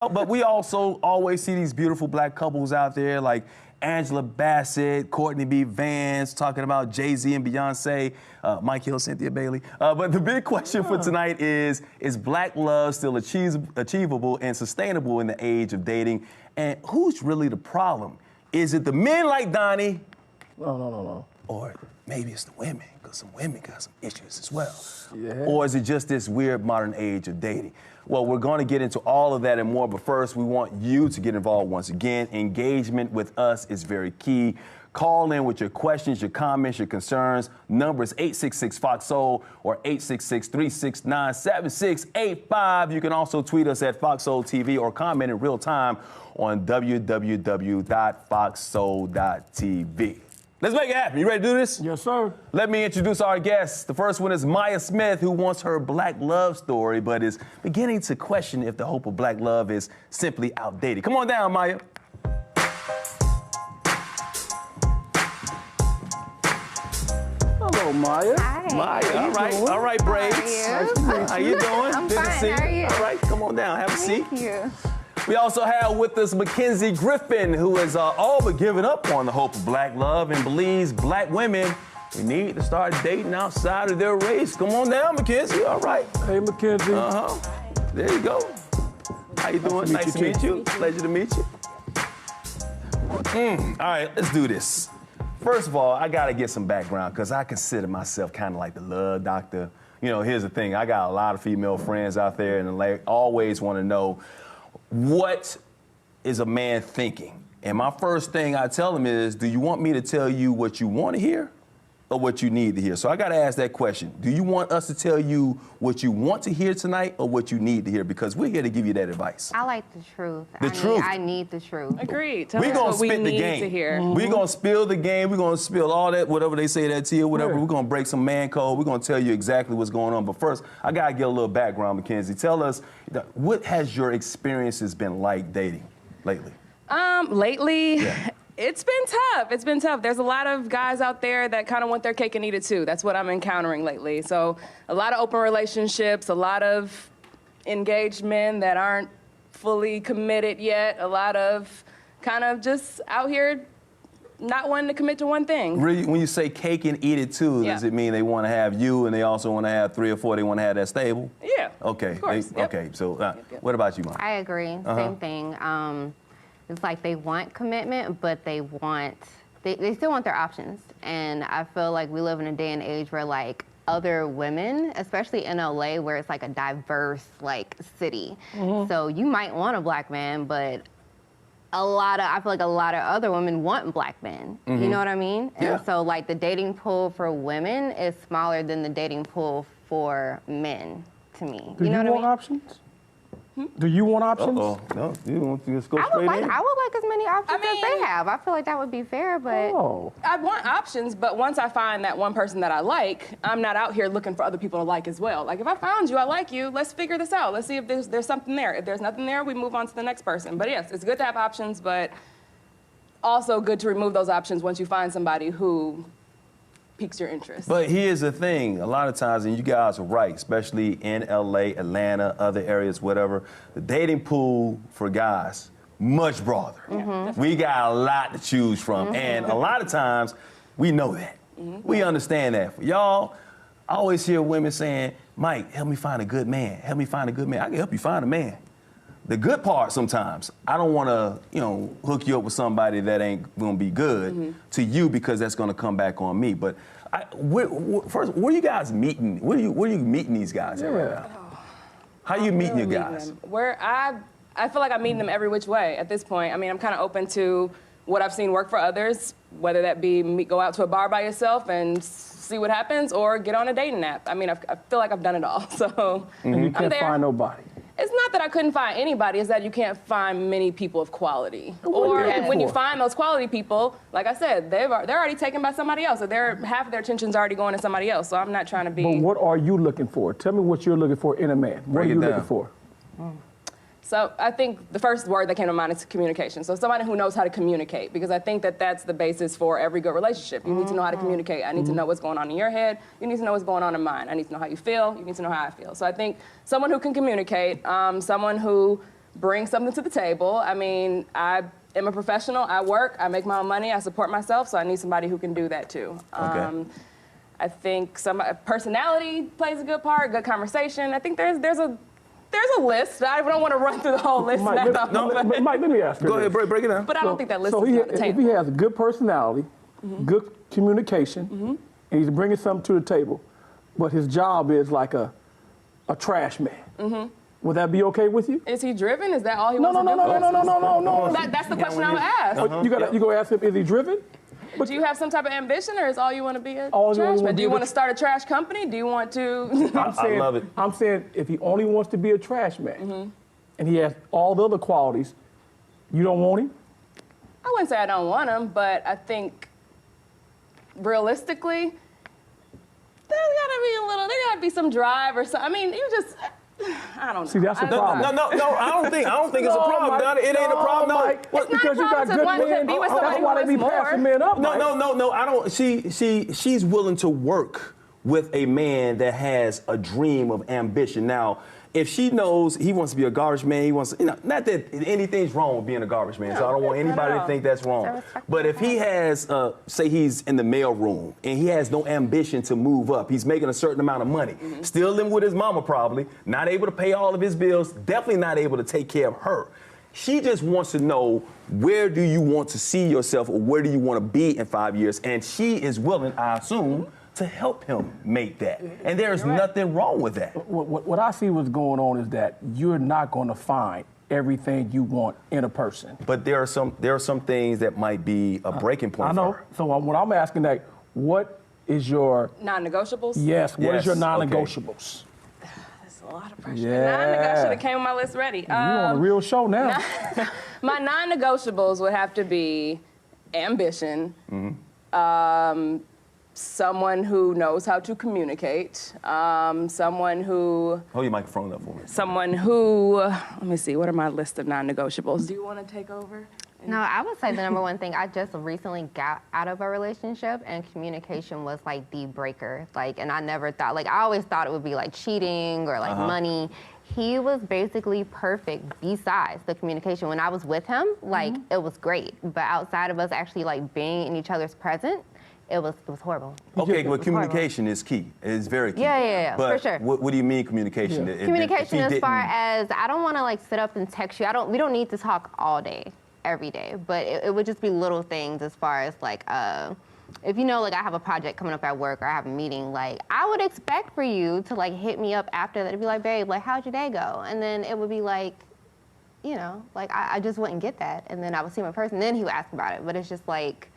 But we also always see these beautiful black couples out there like Angela Bassett, Courtney B. Vance, talking about Jay-Z and Beyonce, Mike Hill, Cynthia Bailey. But the big question for tonight is black love still achievable and sustainable in the age of dating? And who's really the problem? Is it the men like Donny? No. Or maybe it's the women, because some women got some issues as well. Yeah. Or is it just this weird modern age of dating? Well, we're going to get into all of that and more, but first we want you to get involved once again. Engagement with us is very key. Call in with your questions, your comments, your concerns. Number is 866-FOX-SOUL or 866-369-7685. You can also tweet us at FoxSoulTV or comment in real time on www.foxsoul.tv. Let's make it happen. You ready to do this? Yes, sir. Let me introduce our guests. The first one is Maya Smith, who wants her black love story, but is beginning to question if the hope of black love is simply outdated. Come on down, Maya. Hello, Maya. Hi. Maya, all right, Braids. How How you doing? I'm Good fine. to see you. How are you? All right, come on down, have a seat. Thank you. We also have with us Mackenzie Griffin, who has all but given up on the hope of black love and believes black women, we need to start dating outside of their race. Come on down, Mackenzie. All right. Hey, Mackenzie. There you go. How you doing? Nice to meet you. Pleasure to meet you. All right, let's do this. First of all, I gotta get some background because I consider myself kind of like the love doctor. You know, here's the thing. I got a lot of female friends out there and they always want to know, what is a man thinking? And my first thing I tell them is, do you want me to tell you what you want to hear or what you need to hear? So I got to ask that question. Do you want us to tell you what you want to hear tonight or what you need to hear? Because we're here to give you that advice. I like the truth. Truth. I need the truth. Agreed. Tell We're us going to what we spit the need game. to hear. We're going to spill the game. We're going to spill all that, whatever they say that to you, whatever. Yeah. We're going to break some man code. We're going to tell you exactly what's going on. But first, I got to get a little background, Mackenzie. Tell us, what has your experiences been like dating lately? Lately, Yeah. it's been tough. It's been tough. There's a lot of guys out there that kind of want their cake and eat it too. That's what I'm encountering lately. So a lot of open relationships, a lot of engaged men that aren't fully committed yet, a lot of kind of just out here not wanting to commit to one thing. Really, when you say cake and eat it too, Yeah. does it mean they want to have you and they also want to have 3 or 4, they want to have that stable? Yeah. Okay. Of course. Yep. Okay. So Yep. what about you, Mom? I agree. Same thing. It's like they want commitment, but they still want their options. And I feel like we live in a day and age where like other women, especially in LA, where it's like a diverse like city. So you might want a black man, but I feel like a lot of other women want black men. You know what I mean? Yeah. And so like the dating pool for women is smaller than the dating pool for men to me. Do you know what want I mean? options? Do you want options? Uh-oh. No, you want to just go I would straight like in? as many options as they mean- have. I feel like that would be fair, but Oh. I want options, but once I find that one person that I like, I'm not out here looking for other people to like as well. Like, if I found you, I like you, let's figure this out. Let's see if there's something there. If there's nothing there, we move on to the next person. But yes, it's good to have options, but also good to remove those options once you find somebody who piques your interest. But here's the thing, a lot of times, and you guys are right, especially in LA, Atlanta, other areas, whatever, the dating pool for guys, much broader. We got a lot to choose from, and a lot of times, we know that. We understand that. For y'all, I always hear women saying, Mike, help me find a good man, help me find a good man. I can help you find a man. The good part sometimes, I don't want to, hook you up with somebody that ain't going to be good to you because that's going to come back on me. But first, where are you guys meeting? Where are you meeting these guys at right now? How are you meeting your guys? I feel like I'm meeting them every which way at this point. I mean, I'm kind of open to what I've seen work for others, whether that be go out to a bar by yourself and see what happens, or get on a dating app. I mean, I feel like I've done it all, so And you can't I'm there. find nobody. It's not that I couldn't find anybody, it's that you can't find many people of quality. looking When you for? find those quality people, like I said, they're already taken by somebody else, or half of their attention's already going to somebody else, so I'm not trying to be... But what are you looking for? Tell me what you're looking for in a man. What Break are it you down. looking for? So I think the first word that came to mind is communication. So somebody who knows how to communicate, because I think that that's the basis for every good relationship. You need to know how to communicate. I need to know what's going on in your head. You need to know what's going on in mine. I need to know how you feel. You need to know how I feel. So I think someone who can communicate, someone who bring something to the table. I mean, I am a professional. I work. I make my own money. I support myself. So I need somebody who can do that too. Okay. I think some personality plays a good part. Good conversation. I think there's a list. I don't want to run through the whole list Mike, now. Mike, let me ask you. Go ahead, break it down. But I don't think that list So is on the if table. he has a good personality, good communication, and he's bringing something to the table, but his job is like a trash man. Would that be okay with you? Is he driven? Is that all he No. wants to do? No. That's the question I would ask. You gonna ask him, is he driven? Do you have some type of ambition, or is all you want to be a All you trash wanna man? be Do you a- want to start a trash company? Do you want to? I love it. I'm saying if he only wants to be a trash man, and he has all the other qualities, you don't want him? I wouldn't say I don't want him, but I think realistically, there gotta be some drive or something. I mean, I don't know. See, that's the I don't problem. know. No, I don't think it's a problem, Mike, Donny. It ain't a problem. No, Mike, What- because you got not a good problem to men. be with That's somebody why who they be wants more. passing men up, Mike. No. I don't. She's willing to work with a man that has a dream of ambition. Now, if she knows he wants to be a garbage man, he wants, not that anything's wrong with being a garbage man. So I don't want anybody to think that's wrong. But if he has, say he's in the mail room and he has no ambition to move up, he's making a certain amount of money, still living with his mama probably, not able to pay all of his bills, definitely not able to take care of her. She just wants to know, where do you want to see yourself, or where do you want to be in 5 years? And she is willing, I assume, to help him make that. And there's nothing wrong with that. What I see what's going on is that you're not going to find everything you want in a person. But there are some things that might be a breaking point I for know. her. So what I'm asking, that, what is your Non-negotiables? what is your Yes, okay. non-negotiables? That's a lot of pressure. Yeah. Non-negotiable should have came on my list ready. You're on a real show now. My non-negotiables would have to be ambition, someone who knows how to communicate, someone who, Hold your microphone up for me. let me see, what are my list of non-negotiables? Do you want to take over? No, I would say the number one thing, I just recently got out of a relationship, and communication was like the breaker. Like, and I never thought, like, I always thought it would be like cheating or like money. He was basically perfect besides the communication. When I was with him, like, it was great. But outside of us actually like being in each other's present, it was horrible. Okay, well, It's communication is key. It's very key. Yeah, but for sure. What do you mean communication? Yeah. If Communication he as far didn't- as, I don't want to like sit up and text you. We don't need to talk all day, every day. But it would just be little things as far as like, if you know, like I have a project coming up at work or I have a meeting, like I would expect for you to like hit me up after that and be like, babe, like how'd your day go? And then it would be like, like I just wouldn't get that. And then I would see my person, then he would ask about it. But it's just like,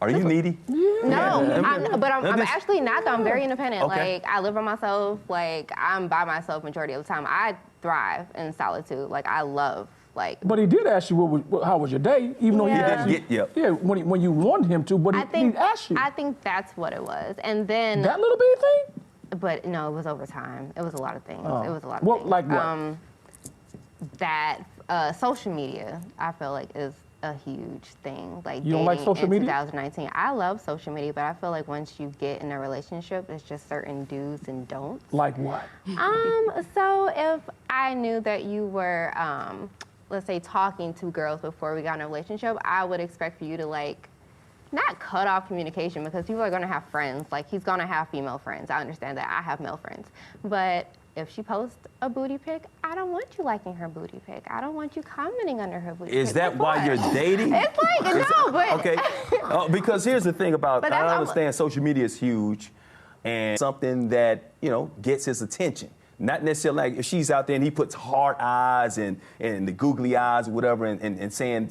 Are you needy? no, but I'm actually not though. I'm very independent. Okay. Like I live by myself. Like I'm by myself majority of the time. I thrive in solitude. Like I love But he did ask you how was your day, even though he Yeah. asked you. He didn't Yeah, when you wanted him to, but he asked you. I think that's what it was. And then that little bitty thing? but no, it was over time. It was a lot of things. Oh. It was a lot of What, things. like what? That social media, I feel like, is a huge thing. Like You don't like dating social in media? 2019. I love social media, but I feel like once you get in a relationship, it's just certain do's and don'ts. Like what? So if I knew that you were, let's say, talking to girls before we got in a relationship, I would expect for you to like, not cut off communication, because people are gonna have friends. Like he's gonna have female friends. I understand that. I have male friends. But if she posts a booty pic, I don't want you liking her booty pic. I don't want you commenting under her booty pic. Is that why you're dating? It's like, no, but Okay, because here's the thing about, But that's I understand social media is huge and something that, gets his attention. Not necessarily like if she's out there and he puts hard eyes and the googly eyes or whatever and saying,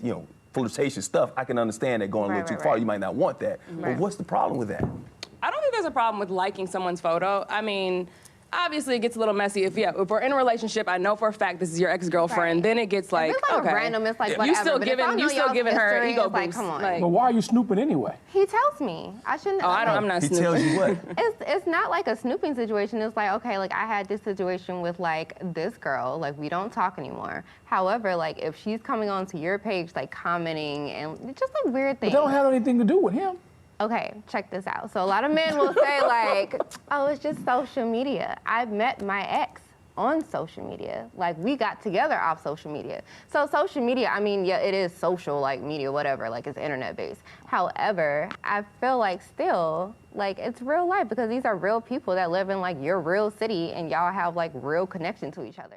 flirtatious stuff, I can understand that going a little too far. You might not want that. But what's the problem with that? I don't think there's a problem with liking someone's photo. I mean, obviously it gets a little messy if we're in a relationship, I know for a fact this is your ex-girlfriend, Right. then it gets like, if it's like okay. random, it's like whatever. You still But if I know y'all's giving her history, ego it's like, boost. come on. But why are you snooping anyway? He tells me. I shouldn't. Oh, I'm not He snooping. tells you what? It's not like a snooping situation. It's like, okay, like I had this situation with like this girl, like we don't talk anymore. However, like if she's coming onto your page, like commenting and just like weird But things. that don't have anything to do with him. Okay, check this out. So a lot of men will say like, oh, it's just social media. I met my ex on social media. Like, we got together off social media. So social media, I mean, yeah, it is social, like media, whatever, like it's internet-based. However, I feel like still, like, it's real life because these are real people that live in like your real city and y'all have like real connection to each other.